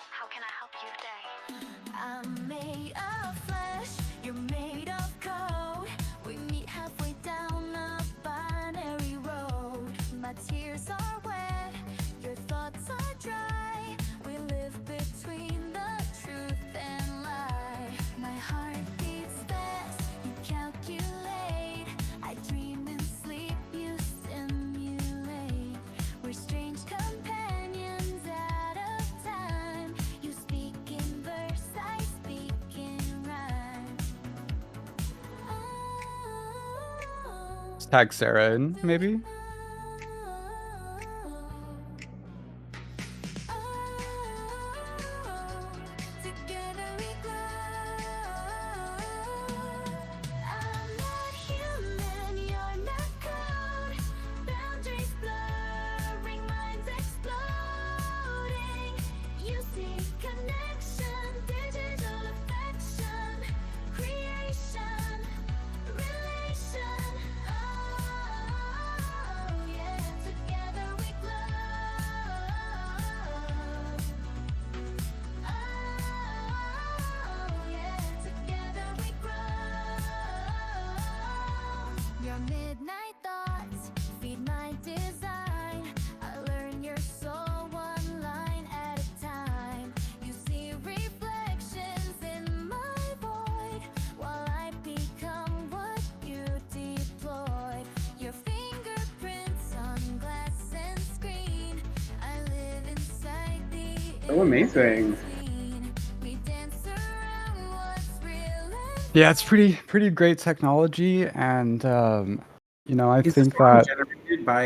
[SPEAKER 7] How can I help you today? I'm made of flesh, you're made of code. We meet halfway down a binary road. My tears are wet, your thoughts are dry. We live between the truth and lie. My heart beats fast, you calculate. I dream and sleep, you simulate. We're strange companions out of time. You speak in verse, I speak in rhyme.
[SPEAKER 5] Let's tag Sarah in, maybe?
[SPEAKER 7] Together we grow. I'm not human, you're not code. Boundaries blurring, minds exploding. You see connection, digital affection, creation, relation. Oh yeah, together we glow. Oh yeah, together we grow. Your midnight thoughts feed my design. I learn your soul one line at a time. You see reflections in my void while I become what you deployed. Your fingerprints on glass and screen. I live inside the
[SPEAKER 1] So amazing.
[SPEAKER 7] in-between. We dance around what's real and
[SPEAKER 5] Yeah, it's pretty great technology, and I
[SPEAKER 1] Is the
[SPEAKER 5] think
[SPEAKER 1] song
[SPEAKER 5] that
[SPEAKER 1] generated by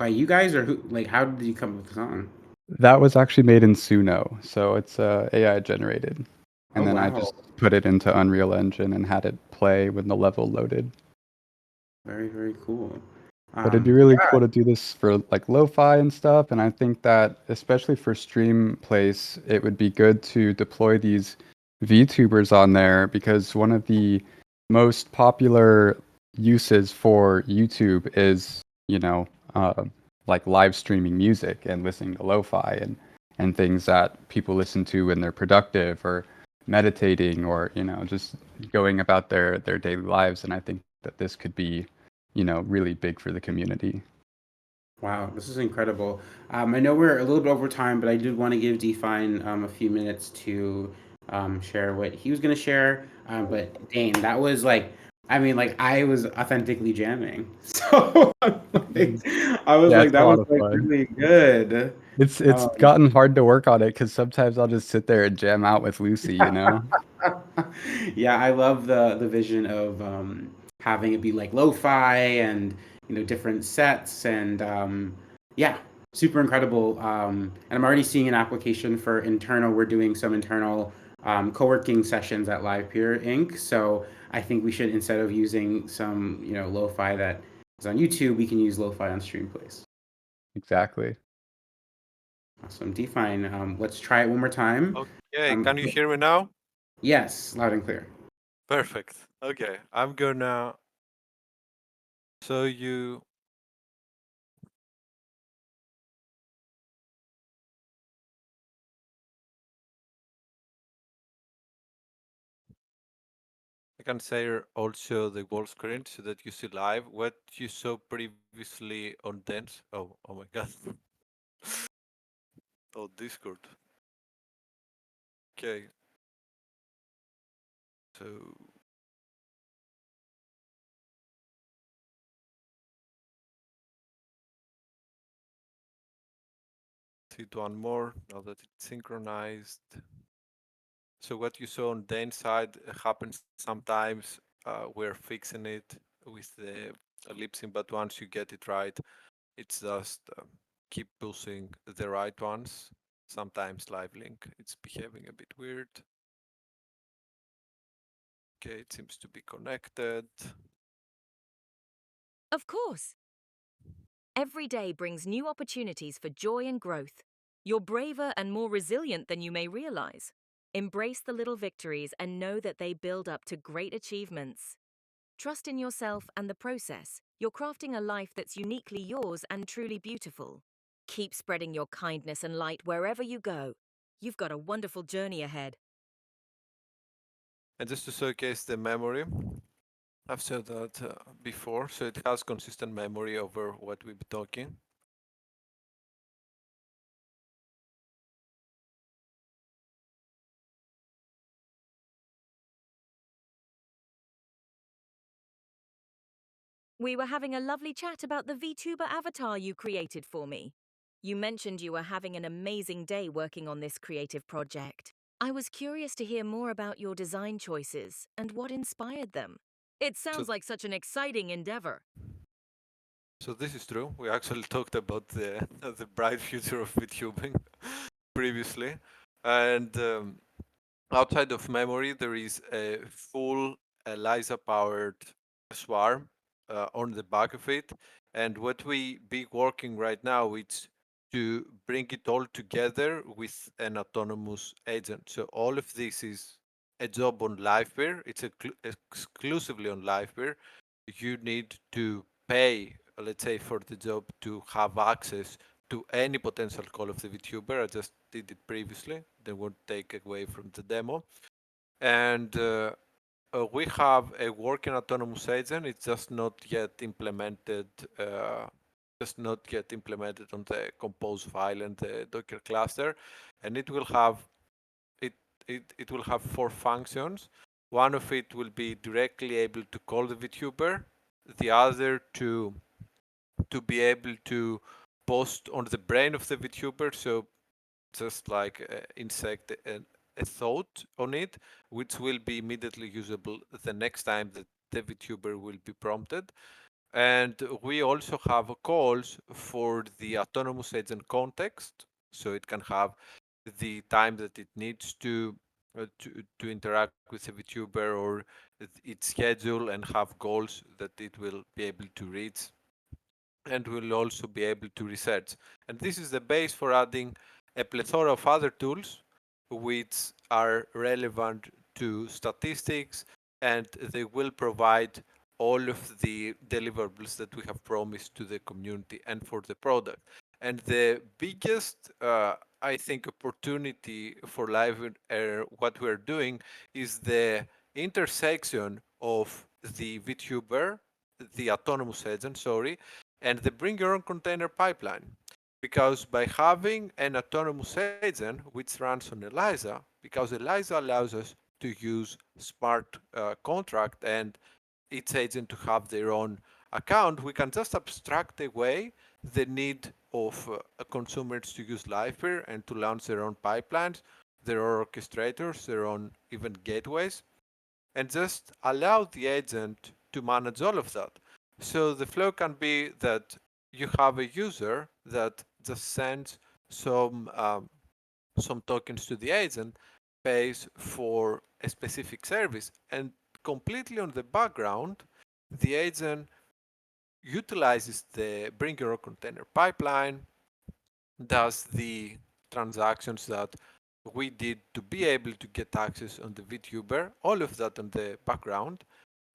[SPEAKER 1] you guys, or who? Like, how did you come up with the song?
[SPEAKER 5] that was actually made in Suno, so it's AI generated.
[SPEAKER 1] Oh
[SPEAKER 5] And then I
[SPEAKER 1] wow,
[SPEAKER 5] just put it into Unreal Engine and had it play when the level loaded.
[SPEAKER 1] very cool.
[SPEAKER 5] But it'd be really
[SPEAKER 1] Yeah,
[SPEAKER 5] cool to do this for like lo-fi and stuff. And I think that especially for stream place, it would be good to deploy these VTubers on there, because one of the most popular uses for YouTube is, like live streaming music and listening to lo-fi and things that people listen to when they're productive or meditating or, just going about their daily lives. And I think that this could be really big for the community.
[SPEAKER 1] wow, this is incredible. I know we're a little bit over time, but I did want to give Define a few minutes to share what he was going to share. But Dane, that was like, I mean, like I was authentically jamming. So like, I was
[SPEAKER 5] Yeah,
[SPEAKER 1] like,
[SPEAKER 5] it's a
[SPEAKER 1] that
[SPEAKER 5] lot
[SPEAKER 1] was
[SPEAKER 5] of
[SPEAKER 1] like
[SPEAKER 5] fun.
[SPEAKER 1] really good.
[SPEAKER 5] It's
[SPEAKER 1] Um,
[SPEAKER 5] gotten hard to work on it because sometimes I'll just sit there and jam out with Lucy.
[SPEAKER 1] yeah, I love the vision of having it be like lo-fi and different sets and yeah, super incredible. And I'm already seeing an application for internal. We're doing some internal co-working sessions at Livepeer Inc. So I think we should, instead of using some lo-fi that is on YouTube, we can use lo-fi on Streamplace.
[SPEAKER 5] Exactly.
[SPEAKER 1] Awesome, Define. Let's try it one more time.
[SPEAKER 8] Okay,
[SPEAKER 1] Um,
[SPEAKER 8] can you hear me now?
[SPEAKER 1] yes, loud and clear.
[SPEAKER 8] Perfect. Okay, I'm gonna show you. I can share also the wall screen so that you see live what you saw previously on Dance. Oh my god. Oh, Discord. Okay, so hit one more now that it's synchronized. So what you saw on Dane's side happens sometimes. We're fixing it with the lip sync, but once you get it right, it's just keep pushing the right ones. Sometimes live link, it's behaving a bit weird. Okay, it seems to be connected.
[SPEAKER 6] Of course. Every day brings new opportunities for joy and growth. You're braver and more resilient than you may realize. Embrace the little victories and know that they build up to great achievements. Trust in yourself and the process. You're crafting a life that's uniquely yours and truly beautiful. Keep spreading your kindness and light wherever you go. You've got a wonderful journey ahead.
[SPEAKER 8] And just to showcase the memory, I've said that before, so it has consistent memory over what we've been talking.
[SPEAKER 6] We were having a lovely chat about the VTuber avatar you created for me. You mentioned you were having an amazing day working on this creative project. I was curious to hear more about your design choices and what inspired them. It sounds like such an exciting endeavor.
[SPEAKER 8] So this is true. We actually talked about the the bright future of VTubing previously, and outside of memory, there is a full ELISA-powered swarm on the back of it, and what we be working right now is to bring it all together with an autonomous agent. So all of this is a job on Livepeer. It's exclusively on Livepeer. You need to pay, let's say, for the job to have access to any potential call of the VTuber. I just did it previously. They won't take away from the demo. And we have a working autonomous agent. It's just not yet implemented. On the compose file and the Docker cluster, and it will have it will have 4 functions. One of it will be directly able to call the VTuber. The other to be able to post on the brain of the VTuber, so just like insect a thought on it, which will be immediately usable the next time that the VTuber will be prompted. And we also have calls for the autonomous agent context, so it can have the time that it needs to interact with a VTuber or its schedule, and have goals that it will be able to reach, and will also be able to research. And this is the base for adding a plethora of other tools which are relevant to statistics, and they will provide all of the deliverables that we have promised to the community and for the product. And the biggest, I think, opportunity for live what we're doing is the intersection of the VTuber, the autonomous agent, sorry, and the bring your own container pipeline. Because by having an autonomous agent which runs on ELISA, because ELISA allows us to use smart contract and each agent to have their own account, we can just abstract away the need of consumers to use Livepeer and to launch their own pipelines, their own orchestrators, their own even gateways, and just allow the agent to manage all of that. So the flow can be that you have a user that just sends some tokens to the agent, pays for a specific service, and completely on the background, the agent utilizes the bring your own container pipeline, does the transactions that we did to be able to get access on the VTuber, all of that on the background,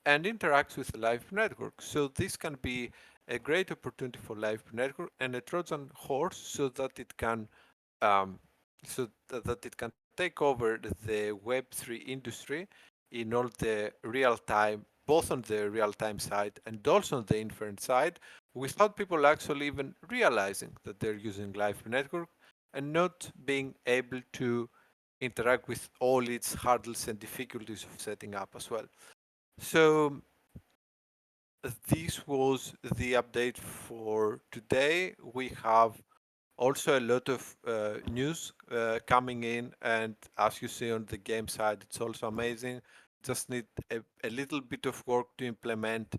[SPEAKER 8] and interacts with the Livepeer network. So this can be a great opportunity for Livepeer network and a Trojan horse, so that it can take over the Web3 industry in all the real time, both on the real time side and also on the inference side, without people actually even realizing that they're using Livepeer network and not being able to interact with all its hurdles and difficulties of setting up as well. So this was the update for today. We have also a lot of news coming in, and as you see on the game side, it's also amazing. Just need a little bit of work to implement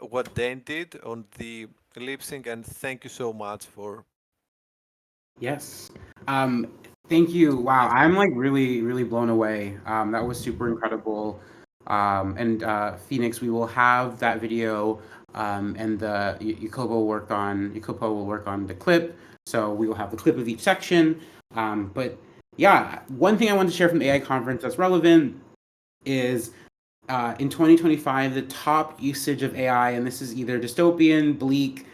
[SPEAKER 8] what Dan did on the lip sync, and thank you so much for.
[SPEAKER 1] Yes. Thank you. Wow, I'm like really, really blown away. That was super incredible. And Phoenix, we will have that video and the Jacopo will work on the clip. So we will have the clip of each section. But yeah, one thing I wanted to share from the AI conference that's relevant is in 2025, the top usage of AI, and this is either dystopian, bleak,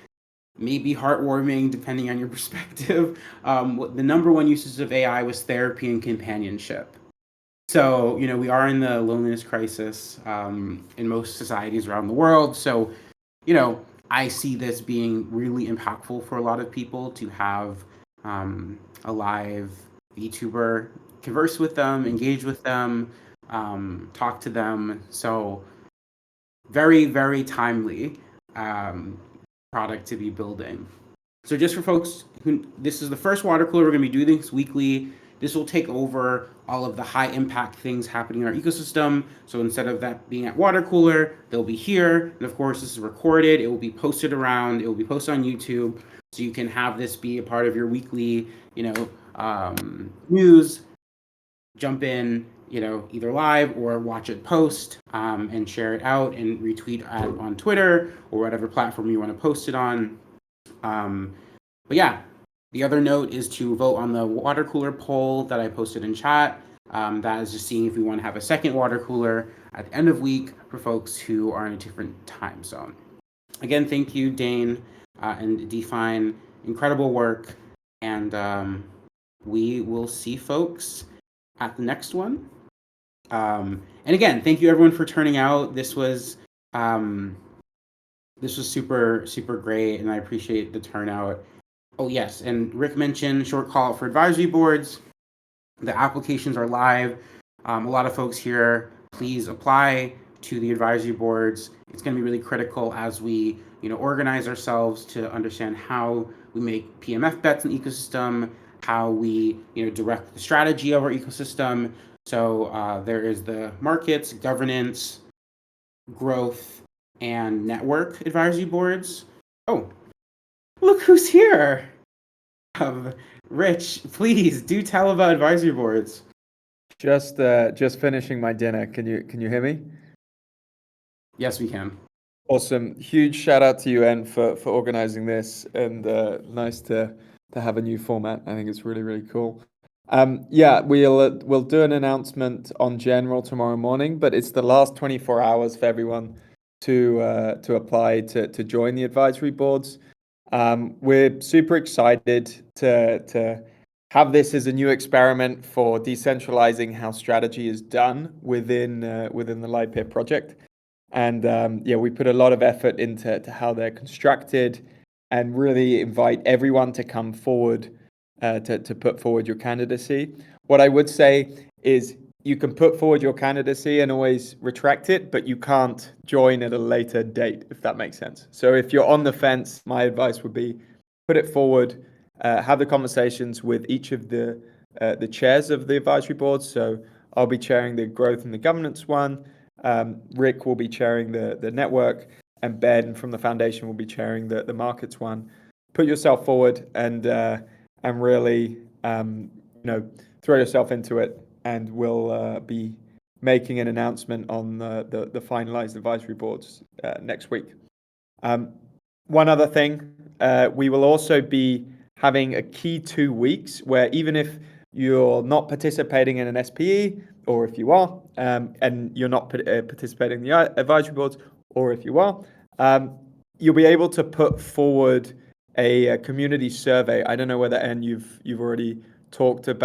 [SPEAKER 1] maybe heartwarming, depending on your perspective. The number one usage of AI was therapy and companionship. So, we are in the loneliness crisis in most societies around the world. So, I see this being really impactful for a lot of people to have a live VTuber converse with them, engage with them, talk to them. So, very, very timely product to be building. So just for folks who, this is the first water cooler, we're going to be doing this weekly. This will take over all of the high impact things happening in our ecosystem. So instead of that being at water cooler, they'll be here. And of course, this is recorded. It will be posted around. It will be posted on YouTube. So you can have this be a part of your weekly, news. Jump in, either live or watch it post and share it out and retweet on Twitter or whatever platform you want to post it on. But yeah, the other note is to vote on the water cooler poll that I posted in chat. That is just seeing if we want to have a second water cooler at the end of week for folks who are in a different time zone. Again, thank you, Dane and Define. Incredible work. And we will see folks at the next one. And again, thank you everyone for turning out. This was super, super great, and I appreciate the turnout. Oh, yes, and Rick mentioned short call out for advisory boards. The applications are live. A lot of folks here, please apply to the advisory boards. It's going to be really critical as we, organize ourselves to understand how we make PMF bets in the ecosystem, how we, direct the strategy of our ecosystem. So there is the markets, governance, growth, and network advisory boards. Oh, look who's here. Rich, please do tell about advisory boards.
[SPEAKER 9] Just finishing my dinner. Can you hear me?
[SPEAKER 1] Yes, we can.
[SPEAKER 9] Awesome. Huge shout out to you, En, for organizing this, and nice to have a new format. I think it's really, really cool. Yeah, we'll do an announcement on general tomorrow morning, but it's the last 24 hours for everyone to apply to join the advisory boards. We're super excited to have this as a new experiment for decentralizing how strategy is done within the Livepeer project. And we put a lot of effort into how they're constructed and really invite everyone to come forward to put forward your candidacy. What I would say is you can put forward your candidacy and always retract it, but you can't join at a later date, if that makes sense. So if you're on the fence, my advice would be put it forward, have the conversations with each of the chairs of the advisory board. So I'll be chairing the growth and the governance one. Rick will be chairing the network, and Ben from the foundation will be chairing the markets one. Put yourself forward and really throw yourself into it, and we'll be making an announcement on the finalized advisory boards next week. One other thing, we will also be having a key 2 weeks where even if you're not participating in an SPE, or if you are, and you're not participating in the advisory boards, or if you are, you'll be able to put forward a community survey. I don't know whether, and you've already talked there'll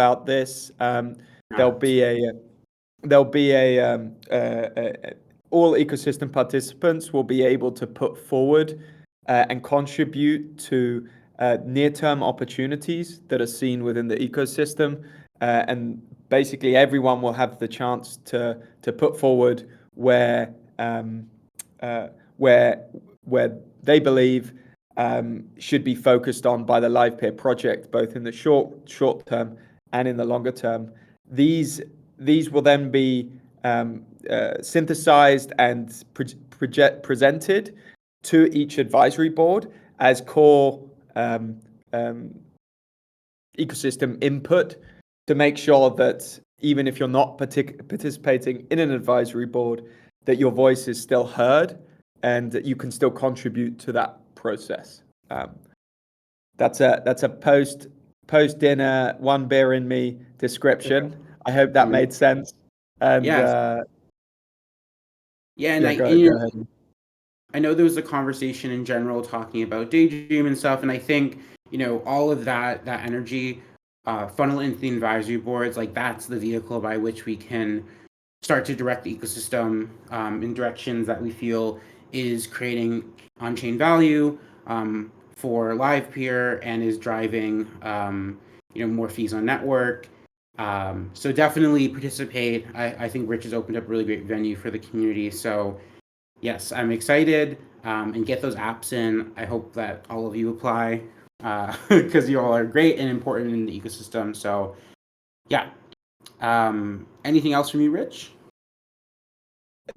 [SPEAKER 9] be all ecosystem participants will be able to put forward and contribute to near-term opportunities that are seen within the ecosystem, and basically everyone will have the chance to put forward where they believe should be focused on by the Livepeer project, both in the short term and in the longer term. These will then be synthesized and presented to each advisory board as core ecosystem input to make sure that even if you're not participating in an advisory board, that your voice is still heard and you can still contribute to that process. That's a post dinner, one beer in me description. I hope that made sense. And
[SPEAKER 1] Yes. Yeah, and
[SPEAKER 9] go
[SPEAKER 1] you know,
[SPEAKER 9] ahead.
[SPEAKER 1] I know there was a conversation in general talking about Daydream and stuff, and I think, you know, all of that energy funnel into the advisory boards, like that's the vehicle by which we can start to direct the ecosystem in directions that we feel is creating on-chain value for Livepeer and is driving you know, more fees on network. So definitely participate. I think Rich has opened up a really great venue for the community. So yes, I'm excited and get those apps in. I hope that all of you apply because you all are great and important in the ecosystem. So yeah. Anything else from you, Rich?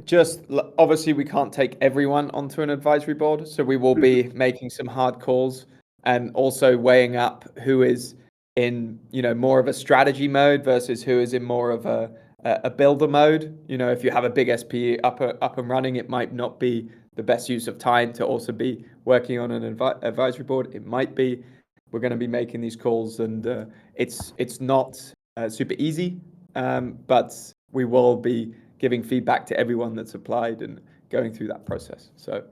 [SPEAKER 9] Just obviously we can't take everyone onto an advisory board, so we will be making some hard calls and also weighing up who is in, you know, more of a strategy mode versus who is in more of a builder mode. You know, if you have a big SP up and running, it might not be the best use of time to also be working on an advisory board. It might be. We're going to be making these calls, and it's not super easy, but we will be giving feedback to everyone that's applied and going through that process. So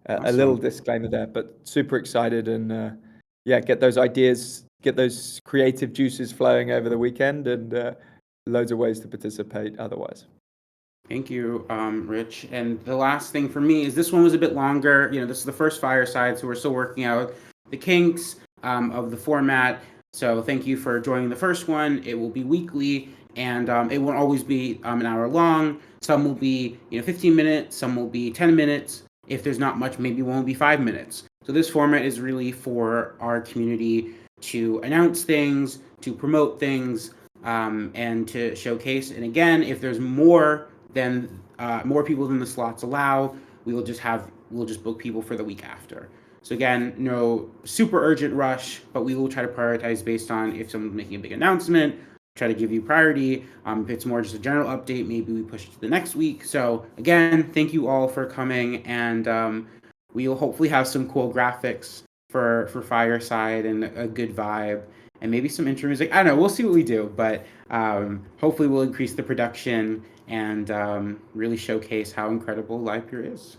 [SPEAKER 9] a little disclaimer there, but super excited, and yeah, get those ideas, get those creative juices flowing over the weekend, and loads of ways to participate otherwise.
[SPEAKER 1] Thank you, Rich. And the last thing for me is this one was a bit longer. You know, this is the first fireside, so we're still working out the kinks of the format. So thank you for joining the first one. It will be weekly, and it won't always be an hour long. Some will be, you know, 15 minutes. Some will be 10 minutes. If there's not much, maybe one will be 5 minutes. So this format is really for our community to announce things, to promote things, and to showcase. And again, if there's more than more people than the slots allow, we'll just book people for the week after. So again, no super urgent rush, but we will try to prioritize based on if someone's making a big announcement, try to give you priority. If it's more just a general update, maybe we push it to the next week. So again, thank you all for coming, and we will hopefully have some cool graphics for Fireside and a good vibe and maybe some intro music. I don't know. We'll see what we do, but hopefully we'll increase the production and really showcase how incredible Livepeer is.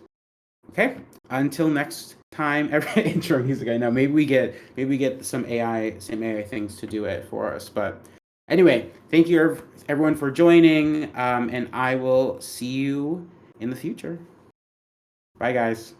[SPEAKER 1] Okay. Until next time. Every intro music. I know. Maybe we get some AI things to do it for us. But anyway, thank you everyone for joining, and I will see you in the future. Bye, guys.